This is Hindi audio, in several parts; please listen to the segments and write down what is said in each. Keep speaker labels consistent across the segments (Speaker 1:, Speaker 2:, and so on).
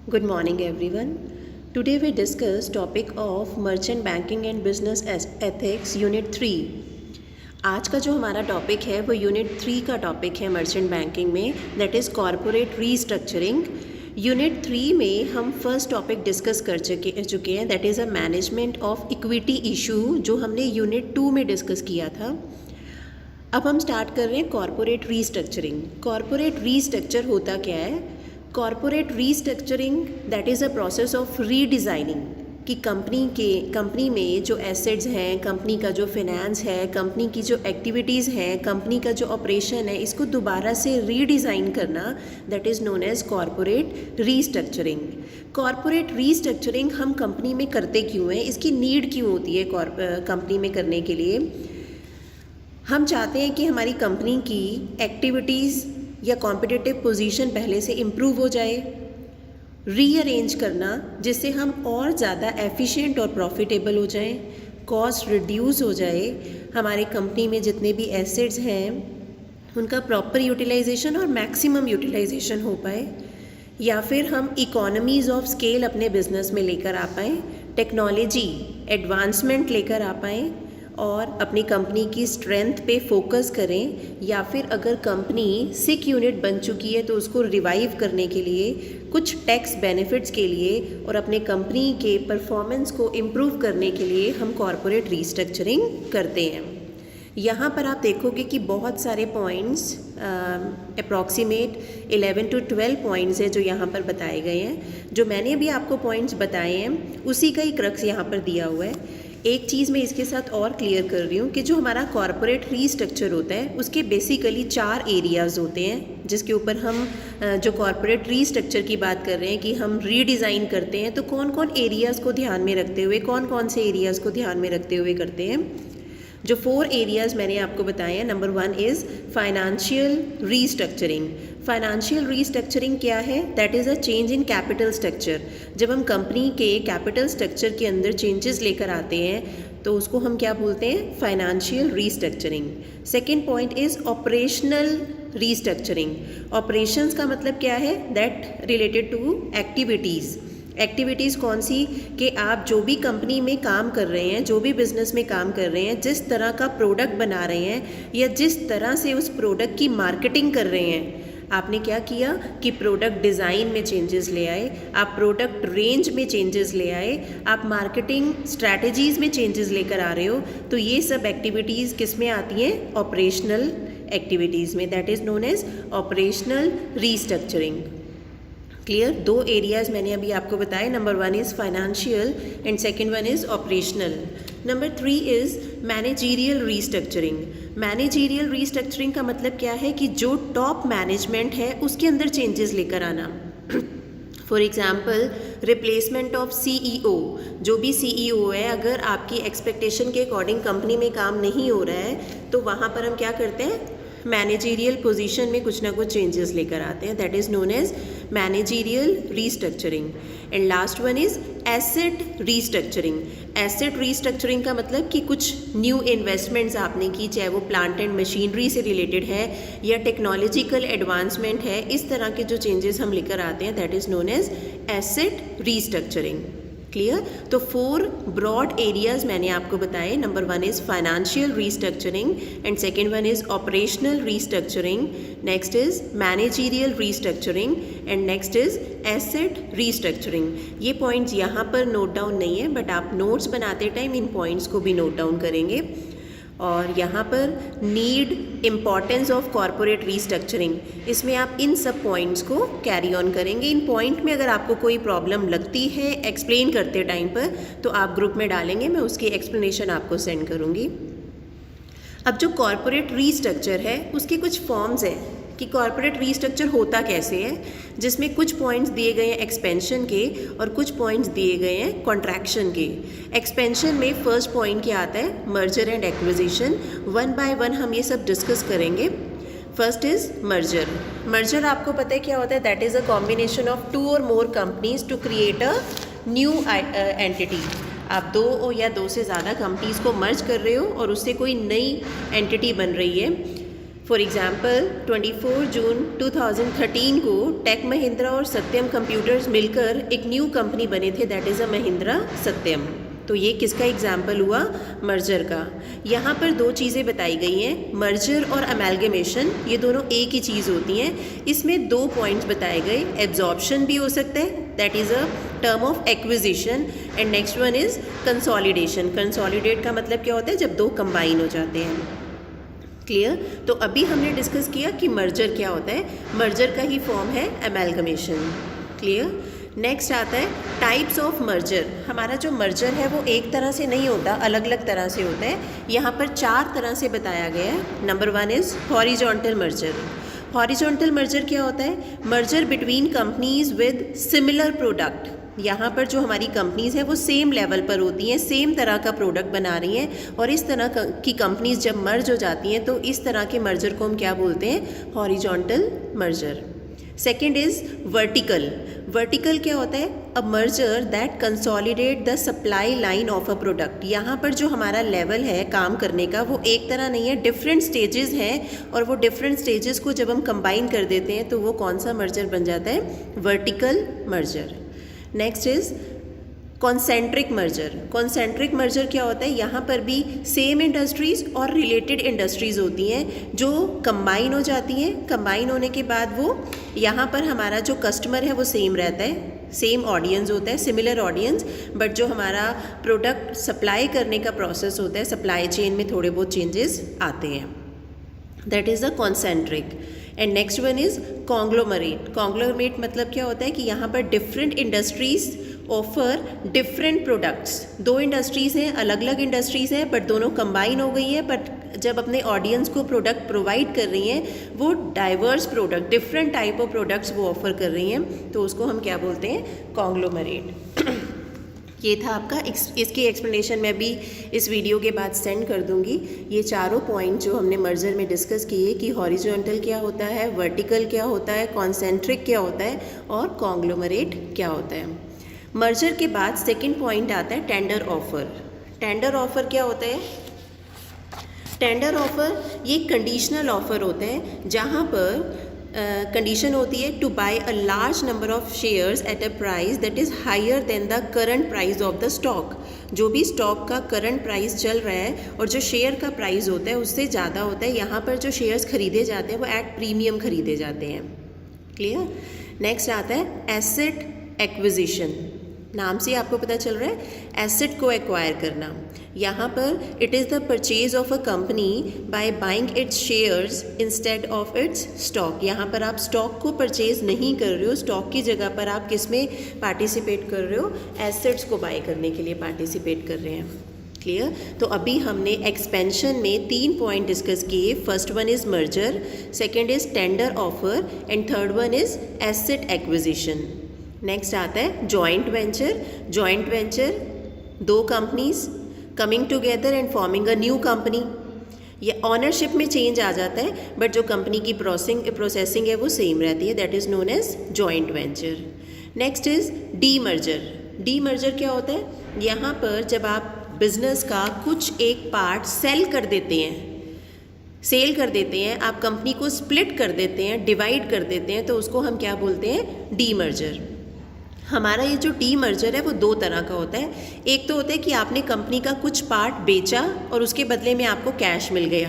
Speaker 1: Good morning everyone. Today we discuss topic of merchant banking and business ethics unit 3. आज का जो हमारा टॉपिक है वो यूनिट 3 का टॉपिक है मर्चेंट बैंकिंग में, that is corporate restructuring. Unit 3 में हम फर्स्ट टॉपिक डिस्कस कर चुके हैं, that is a management of equity issue, जो हमने यूनिट 2 में डिस्कस किया था। अब हम स्टार्ट कर रहे हैं कॉरपोरेट रीस्ट्रक्चरिंग। कॉरपोरेट रीस्ट्रक्चर होता क्या है? Corporate restructuring that is a process of redesigning कि कंपनी में जो एसेट्स हैं, कंपनी का जो फिनेंस है, कंपनी की जो एक्टिविटीज़ हैं, कंपनी का जो ऑपरेशन है, इसको दोबारा से रीडिज़ाइन करना, that is known as corporate restructuring. Corporate restructuring हम कंपनी में करते क्यों हैं, इसकी नीड क्यों होती है कंपनी में करने के लिए? हम चाहते हैं कि हमारी कंपनी की एक्टिविटीज़ या कॉम्पिटिटिव पोजीशन पहले से इम्प्रूव हो जाए, रीअरेंज करना जिससे हम और ज़्यादा एफिशिएंट और प्रॉफिटेबल हो जाएं, कॉस्ट रिड्यूस हो जाए, हमारे कंपनी में जितने भी एसेट्स हैं उनका प्रॉपर यूटिलाइजेशन और मैक्सिमम यूटिलाइजेशन हो पाए, या फिर हम इकोनॉमीज़ ऑफ स्केल अपने बिजनेस में लेकर आ पाएँ, टेक्नोलॉजी एडवांसमेंट लेकर आ पाएँ और अपनी कंपनी की स्ट्रेंथ पे फोकस करें, या फिर अगर कंपनी सिक यूनिट बन चुकी है तो उसको रिवाइव करने के लिए, कुछ टैक्स बेनिफिट्स के लिए और अपने कंपनी के परफॉर्मेंस को इम्प्रूव करने के लिए हम कॉरपोरेट रीस्ट्रक्चरिंग करते हैं। यहाँ पर आप देखोगे कि बहुत सारे पॉइंट्स, अप्रॉक्सीमेट 11 to 12 पॉइंट्स हैं जो यहाँ पर बताए गए हैं। जो मैंने भी आपको पॉइंट्स बताए हैं उसी का ही क्रक्स यहाँ पर दिया हुआ है। एक चीज़ मैं इसके साथ और क्लियर कर रही हूँ कि जो हमारा कॉरपोरेट रीस्ट्रक्चर होता है उसके बेसिकली 4 एरियाज़ होते हैं जिसके ऊपर हम जो कॉरपोरेट रीस्ट्रक्चर की बात कर रहे हैं कि हम रीडिज़ाइन करते हैं, तो कौन कौन एरियाज़ को ध्यान में रखते हुए, कौन कौन से एरियाज़ को ध्यान में रखते हुए करते हैं। जो 4 एरियाज़ मैंने आपको बताए हैं, number 1 is financial restructuring. Financial restructuring क्या है? That is a change in capital structure. जब हम कंपनी के कैपिटल स्ट्रक्चर के अंदर चेंजेस लेकर आते हैं तो उसको हम क्या बोलते हैं? Financial restructuring. Second point is operational restructuring. Operations का मतलब क्या है? That related to activities. Activities कौन सी? कि आप जो भी कंपनी में काम कर रहे हैं, जो भी बिज़नेस में काम कर रहे हैं, जिस तरह का प्रोडक्ट बना रहे हैं या जिस तरह से उस प्रोडक्ट की मार्केटिंग कर रहे हैं, आपने क्या किया कि प्रोडक्ट डिज़ाइन में चेंजेस ले आए, आप प्रोडक्ट रेंज में चेंजेस ले आए, आप मार्केटिंग स्ट्रैटेजीज़ में चेंजेस लेकर आ रहे हो, तो ये सब एक्टिविटीज़ किस में आती हैं? ऑपरेशनल एक्टिविटीज़ में, that is known as operational restructuring. Clear? 2 areas मैंने अभी आपको बताए, number 1 is financial and second 1 is operational. Number 3 is managerial restructuring. Managerial restructuring का मतलब क्या है कि जो टॉप मैनेजमेंट है उसके अंदर चेंजेस लेकर आना। For example replacement of CEO। जो भी CEO है, अगर आपकी एक्सपेक्टेशन के अकॉर्डिंग कंपनी में काम नहीं हो रहा है तो वहाँ पर हम क्या करते हैं? मैनेजीरियल पोजीशन में कुछ ना कुछ चेंजेस लेकर आते हैं, that is known as managerial restructuring. And last one is asset restructuring. Asset restructuring का मतलब कि कुछ न्यू इन्वेस्टमेंट्स आपने की, चाहे वो प्लांट एंड मशीनरी से रिलेटेड है या टेक्नोलॉजिकल एडवांसमेंट है, इस तरह के जो चेंजेस हम लेकर आते हैं that is known as asset restructuring. Clear? तो 4 ब्रॉड एरियाज़ मैंने आपको बताए। Number 1 is financial restructuring and second 1 is operational restructuring, next is managerial restructuring and next is asset restructuring. ये पॉइंट्स यहाँ पर नोट डाउन नहीं है, बट आप नोट्स बनाते टाइम इन पॉइंट्स को भी नोट डाउन करेंगे। और यहाँ पर need, importance of corporate restructuring, इसमें आप इन सब पॉइंट्स को कैरी ऑन करेंगे। इन पॉइंट में अगर आपको कोई प्रॉब्लम लगती है एक्सप्लेन करते टाइम पर तो आप ग्रुप में डालेंगे, मैं उसकी एक्सप्लेनेशन आपको सेंड करूँगी। अब जो कॉरपोरेट रीस्ट्रक्चर है उसके कुछ फॉर्म्स हैं कि कॉरपोरेट रीस्ट्रक्चर होता कैसे है, जिसमें कुछ पॉइंट्स दिए गए हैं एक्सपेंशन के और कुछ पॉइंट्स दिए गए हैं कॉन्ट्रैक्शन के। एक्सपेंशन में फर्स्ट पॉइंट क्या आता है? Merger and acquisition. 1 बाय 1 हम ये सब डिस्कस करेंगे। First is merger. मर्जर आपको पता है क्या होता है? That is a combination of 2 और more companies to create a new entity. आप 2 या 2 से ज़्यादा कंपनीज़ को मर्ज कर रहे हो और उससे कोई नई एंटिटी बन रही है। फॉर एग्ज़ाम्पल 24 जून 2013 को टेक महिंद्रा और सत्यम कंप्यूटर्स मिलकर एक न्यू कंपनी बने थे, दैट इज़ अ महिंद्रा सत्यम। तो ये किसका एग्जाम्पल हुआ? मर्जर का। यहाँ पर दो चीज़ें बताई गई हैं, मर्जर और अमेलगमेशन, ये दोनों एक ही चीज़ होती हैं। इसमें दो पॉइंट्स बताए गए, एब्जॉर्प्शन भी हो सकता है, that is a term of acquisition, and next one is consolidation. Consolidate का मतलब क्या होता है? जब दो कंबाइन हो जाते हैं। क्लियर? तो अभी हमने डिस्कस किया कि मर्जर क्या होता है, मर्जर का ही फॉर्म है अमेलगमेशन। क्लियर? नेक्स्ट आता है टाइप्स ऑफ मर्जर। हमारा जो मर्जर है वो एक तरह से नहीं होता, अलग अलग तरह से होता है। यहाँ पर 4 तरह से बताया गया है। Number 1 is horizontal merger. Horizontal merger क्या होता है? Merger between companies with similar product. यहाँ पर जो हमारी कंपनीज़ हैं वो सेम लेवल पर होती हैं, सेम तरह का प्रोडक्ट बना रही हैं, और इस तरह की कंपनीज़ जब मर्ज हो जाती हैं तो इस तरह के मर्जर को हम क्या बोलते हैं? Horizontal merger. Second is vertical. Vertical क्या होता है? A merger that consolidate the supply line of a product. यहाँ पर जो हमारा लेवल है काम करने का वो एक तरह नहीं है, डिफरेंट स्टेजेस हैं, और वो डिफरेंट स्टेजेस को जब हम कंबाइन कर देते हैं तो वो कौन सा मर्जर बन जाता है? Vertical merger. Next is concentric merger. Concentric merger क्या होता है? यहाँ पर भी सेम इंडस्ट्रीज़ और रिलेटेड इंडस्ट्रीज़ होती हैं जो कंबाइन हो जाती हैं। कंबाइन होने के बाद वो यहाँ पर हमारा जो कस्टमर है वो सेम रहता है, सेम ऑडियंस होता है, सिमिलर ऑडियंस, बट जो हमारा प्रोडक्ट सप्लाई करने का प्रोसेस होता है, सप्लाई चेन में थोड़े बहुत चेंजेस आते हैं, that is the concentric. And next one is conglomerate. Conglomerate मतलब क्या होता है कि यहाँ पर different industries offer different products. दो इंडस्ट्रीज़ हैं, अलग अलग इंडस्ट्रीज़ हैं, बट दोनों कंबाइन हो गई हैं, बट जब अपने ऑडियंस को प्रोडक्ट प्रोवाइड कर रही हैं वो diverse product, different type of products वो ऑफर कर रही हैं, तो उसको हम क्या बोलते हैं? कॉन्ग्लोमरेट। ये था आपका इसकी एक्सप्लेनेशन मैं भी इस वीडियो के बाद सेंड कर दूंगी। ये चारों पॉइंट जो हमने मर्जर में डिस्कस किए कि हॉरिजॉन्टल क्या होता है, वर्टिकल क्या होता है, कॉन्सेंट्रिक क्या होता है, और कॉन्ग्लोमरेट क्या होता है। मर्जर के बाद सेकंड पॉइंट आता है टेंडर ऑफर। टेंडर ऑफर क्या होता है? टेंडर ऑफर ये कंडीशनल ऑफर होता है जहाँ पर कंडीशन होती है to buy a large number of shares at a price that is higher than the current price of the stock. जो भी स्टॉक का करंट प्राइस चल रहा है और जो शेयर का प्राइस होता है उससे ज़्यादा होता है। यहाँ पर जो शेयर्स खरीदे जाते हैं वो एट प्रीमियम खरीदे जाते हैं। क्लियर? नेक्स्ट आता है एसेट एक्विजिशन। नाम से आपको पता चल रहा है एसेट को एक्वायर करना। यहाँ पर it is the purchase of a company by buying it's shares instead of its stock. यहाँ पर आप स्टॉक को परचेज नहीं कर रहे हो, स्टॉक की जगह पर आप किस में पार्टिसिपेट कर रहे हो? एसेट्स को बाय करने के लिए पार्टिसिपेट कर रहे हैं। क्लियर? तो अभी हमने एक्सपेंशन में 3 पॉइंट डिस्कस किए। First one is merger, second is tender offer, and third one is asset acquisition. Next आता है जॉइंट वेंचर। जॉइंट वेंचर दो companies coming together and forming a new company. ये ऑनरशिप में चेंज आ जाता है बट जो कंपनी की प्रोसेसिंग है वो सेम रहती है, that is known as joint venture. Next is demerger. Demerger क्या होता है? यहाँ पर जब आप बिजनेस का कुछ एक पार्ट सेल कर देते हैं, आप कंपनी को स्प्लिट कर देते हैं, डिवाइड कर देते हैं, तो उसको हम क्या बोलते हैं? D merger. हमारा ये जो डी मर्जर है वो 2 तरह का होता है। एक तो होता है कि आपने कंपनी का कुछ पार्ट बेचा और उसके बदले में आपको कैश मिल गया।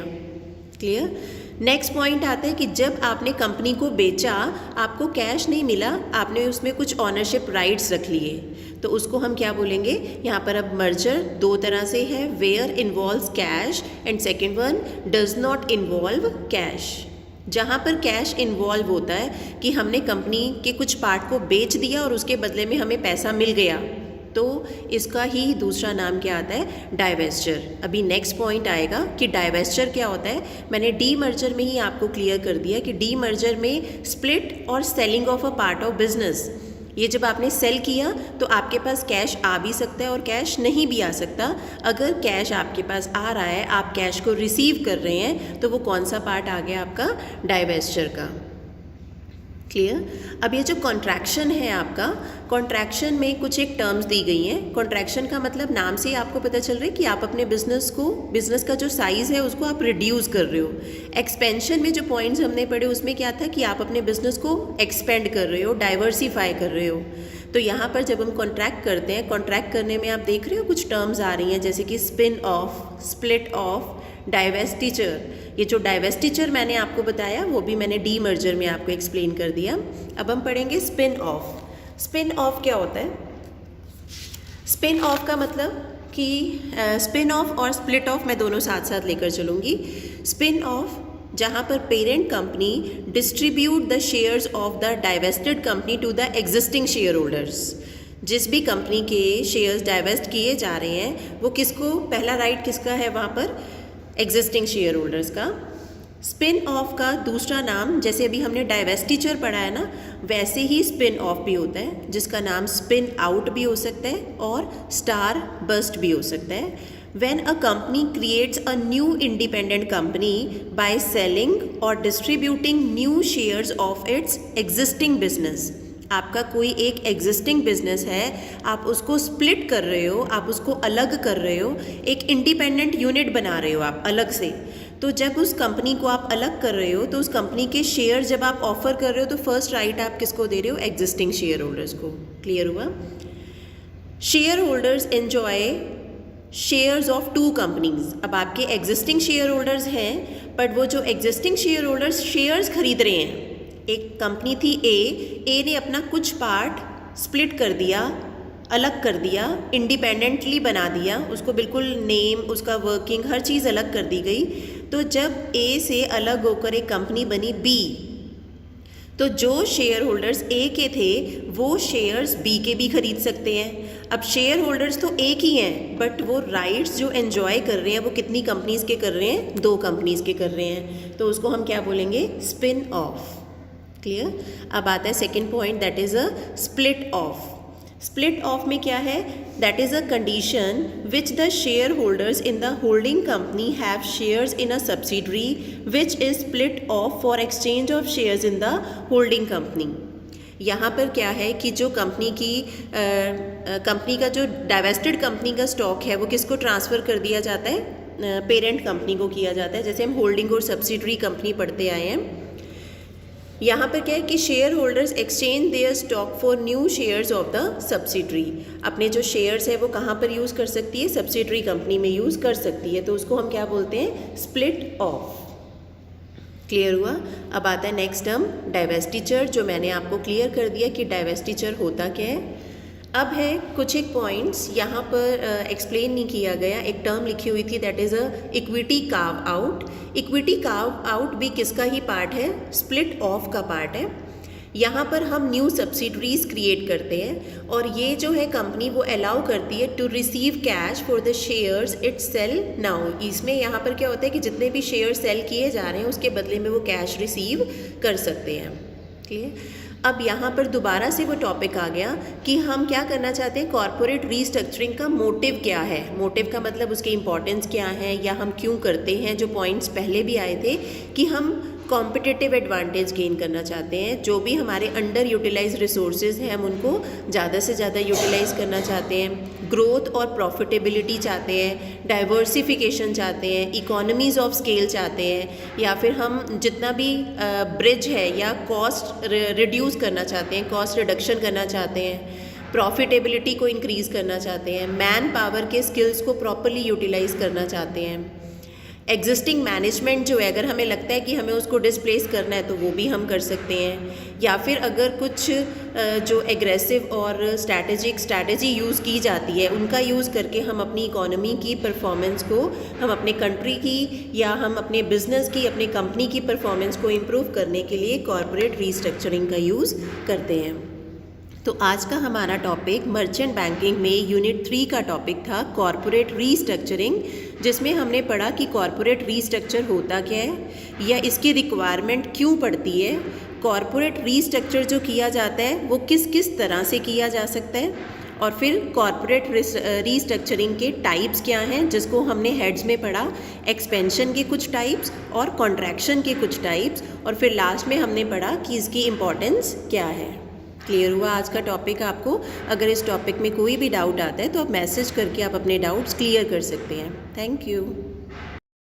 Speaker 1: क्लियर? नेक्स्ट पॉइंट आता है कि जब आपने कंपनी को बेचा आपको कैश नहीं मिला, आपने उसमें कुछ ऑनरशिप राइट्स रख लिए, तो उसको हम क्या बोलेंगे? यहाँ पर अब मर्जर 2 तरह से है, where involves cash and second one does not involve cash. जहाँ पर कैश इन्वॉल्व होता है कि हमने कंपनी के कुछ पार्ट को बेच दिया और उसके बदले में हमें पैसा मिल गया, तो इसका ही दूसरा नाम क्या आता है? डाइवेस्चर। अभी नेक्स्ट पॉइंट आएगा कि डाइवेस्चर क्या होता है। मैंने डी मर्जर में ही आपको क्लियर कर दिया कि डी मर्जर में स्प्लिट और selling of a part of business. ये जब आपने सेल किया तो आपके पास कैश आ भी सकता है और कैश नहीं भी आ सकता। अगर कैश आपके पास आ रहा है, आप कैश को रिसीव कर रहे हैं, तो वो कौन सा पार्ट आ गया आपका? डाइवेस्चर का। क्लियर। अब ये जो कॉन्ट्रैक्शन है आपका, कॉन्ट्रैक्शन में कुछ एक टर्म्स दी गई हैं। कॉन्ट्रैक्शन का मतलब नाम से ही आपको पता चल रहा है कि आप अपने बिजनेस का जो साइज़ है उसको आप रिड्यूस कर रहे हो। एक्सपेंशन में जो पॉइंट्स हमने पढ़े उसमें क्या था कि आप अपने बिजनेस को एक्सपेंड कर रहे हो, डाइवर्सिफाई कर रहे हो। तो यहाँ पर जब हम कॉन्ट्रैक्ट करते हैं, कॉन्ट्रैक्ट करने में आप देख रहे हो कुछ टर्म्स आ रही हैं जैसे कि स्पिन ऑफ, स्प्लिट ऑफ, डाइवेस्टिचर। ये जो डाइवेस्टिचर मैंने आपको बताया वो भी मैंने डी मर्जर में आपको एक्सप्लेन कर दिया। अब हम पढ़ेंगे स्पिन ऑफ। स्पिन ऑफ क्या होता है? स्पिन ऑफ का मतलब कि स्पिन ऑफ और स्प्लिट ऑफ मैं दोनों साथ साथ लेकर चलूँगी। स्पिन ऑफ जहाँ पर parent company distribute the shares of the divested company to the existing shareholders. जिस भी कंपनी के शेयर्स डाइवेस्ट किए जा रहे हैं वो किसको, पहला राइट किसका है वहाँ पर? एग्जिस्टिंग शेयर होल्डर्स का। स्पिन ऑफ का दूसरा नाम, जैसे अभी हमने डाइवेस्टिचर पढ़ा है ना, वैसे ही स्पिन ऑफ भी होता है, जिसका नाम स्पिन आउट भी हो सकता है और स्टार बस्ट भी हो सकता है। When a company creates a new independent company by selling or distributing new shares of its existing business, आपका कोई एक एग्जिस्टिंग बिजनेस है, आप उसको स्प्लिट कर रहे हो, आप उसको अलग कर रहे हो, एक इंडिपेंडेंट यूनिट बना रहे हो आप अलग से। तो जब उस कंपनी को आप अलग कर रहे हो तो उस कंपनी के शेयर जब आप ऑफर कर रहे हो तो फर्स्ट राइट आप किसको दे रहे हो? एग्जिस्टिंग शेयर होल्डर्स को। क्लियर हुआ? Shareholders enjoy shares of two companies. अब आपके एग्जिस्टिंग शेयर होल्डर्स हैं, बट वो जो एग्जिस्टिंग शेयर होल्डर्स शेयर्स खरीद रहे हैं, एक कंपनी थी ए ने अपना कुछ पार्ट स्प्लिट कर दिया, अलग कर दिया, इंडिपेंडेंटली बना दिया, उसको बिल्कुल नेम, उसका वर्किंग, हर चीज़ अलग कर दी गई। तो जब ए से अलग होकर एक कंपनी बनी बी, तो जो शेयर होल्डर्स ए के थे वो शेयर्स बी के भी खरीद सकते हैं। अब शेयर होल्डर्स तो एक ही हैं, बट वो राइट्स जो एंजॉय कर रहे हैं वो कितनी कंपनीज़ के कर रहे हैं? 2 कंपनीज़ के कर रहे हैं। तो उसको हम क्या बोलेंगे? Spin off. क्लियर? अब आता है second point, that is a split of. Split of में क्या है? That is a condition which the share holders in the holding company have shares in a subsidiary which is split of for exchange of shares in the holding company. यहाँ पर क्या है कि जो कंपनी का जो डाइवेस्टेड कंपनी का स्टॉक है वो किसको ट्रांसफ़र कर दिया जाता है? पेरेंट कंपनी को किया जाता है। जैसे हम होल्डिंग और सब्सिडरी कंपनी पढ़ते आए हैं। यहाँ पर क्या है कि share holders exchange there stock for new shares of the subsidiary. अपने जो शेयर्स है वो कहाँ पर यूज़ कर सकती है? सब्सिडरी कंपनी में यूज़ कर सकती है। तो उसको हम क्या बोलते हैं? Split of. क्लियर हुआ? अब आता है नेक्स्ट टर्म डाइवेस्टिचर, जो मैंने आपको क्लियर कर दिया कि डाइवेस्टिचर होता क्या है। अब है कुछ एक पॉइंट्स यहाँ पर एक्सप्लेन नहीं किया गया। एक टर्म लिखी हुई थी, that is a equity carve out. Equity carve out भी किसका ही पार्ट है? स्प्लिट ऑफ का पार्ट है। यहाँ पर हम न्यू सब्सिडरीज क्रिएट करते हैं और ये जो है कंपनी वो अलाउ करती है to receive cash for the shares it sell now. इसमें यहाँ पर क्या होता है कि जितने भी शेयर सेल किए जा रहे हैं उसके बदले में वो कैश रिसीव कर सकते हैं। क्लियर? अब यहाँ पर दोबारा से वो टॉपिक आ गया कि हम क्या करना चाहते हैं? कॉरपोरेट रीस्ट्रक्चरिंग का मोटिव क्या है? मोटिव का मतलब उसकी इंपॉर्टेंस क्या है या हम क्यों करते हैं। जो पॉइंट्स पहले भी आए थे कि हम कॉम्पिटिटिव एडवांटेज गेन करना चाहते हैं, जो भी हमारे अंडर यूटिलाइज रिसोर्सेज हैं हम उनको ज़्यादा से ज़्यादा यूटिलाइज करना चाहते हैं, ग्रोथ और प्रॉफिटेबिलिटी चाहते हैं, डाइवर्सिफिकेशन चाहते हैं, इकोनॉमीज़ ऑफ स्केल चाहते हैं, या फिर हम जितना भी ब्रिज है या कॉस्ट रिड्यूस करना चाहते हैं, कॉस्ट रिडक्शन करना चाहते हैं, प्रॉफिटेबिलिटी को इंक्रीज़ करना चाहते हैं, मैन पावर के स्किल्स को प्रॉपरली यूटिलाइज करना चाहते हैं। एग्जिस्टिंग मैनेजमेंट जो है, अगर हमें लगता है कि हमें उसको डिस्प्लेस करना है तो वो भी हम कर सकते हैं, या फिर अगर कुछ जो एग्रेसिव और स्ट्रैटेजी यूज़ की जाती है उनका यूज़ करके हम अपनी इकोनॉमी की परफॉर्मेंस को, हम अपने कंट्री की या हम अपने बिजनेस की, अपने कंपनी की परफॉर्मेंस को इम्प्रूव करने के लिए कॉरपोरेट रीस्ट्रक्चरिंग का यूज़ करते हैं। तो आज का हमारा टॉपिक मर्चेंट बैंकिंग में यूनिट 3 का टॉपिक था कॉरपोरेट रीस्ट्रक्चरिंग, जिसमें हमने पढ़ा कि कॉरपोरेट रीस्ट्रक्चर होता क्या है या इसकी रिक्वायरमेंट क्यों पड़ती है, कॉरपोरेट रीस्ट्रक्चर जो किया जाता है वो किस किस तरह से किया जा सकता है, और फिर कॉरपोरेट रीस्ट्रक्चरिंग के टाइप्स क्या हैं, जिसको हमने हेड्स में पढ़ा, एक्सपेंशन के कुछ टाइप्स और कॉन्ट्रैक्शन के कुछ टाइप्स, और फिर लास्ट में हमने पढ़ा कि इसकी इम्पोर्टेंस क्या है। क्लियर हुआ आज का टॉपिक आपको? अगर इस टॉपिक में कोई भी डाउट आता है तो आप मैसेज करके आप अपने डाउट्स क्लियर कर सकते हैं। Thank you.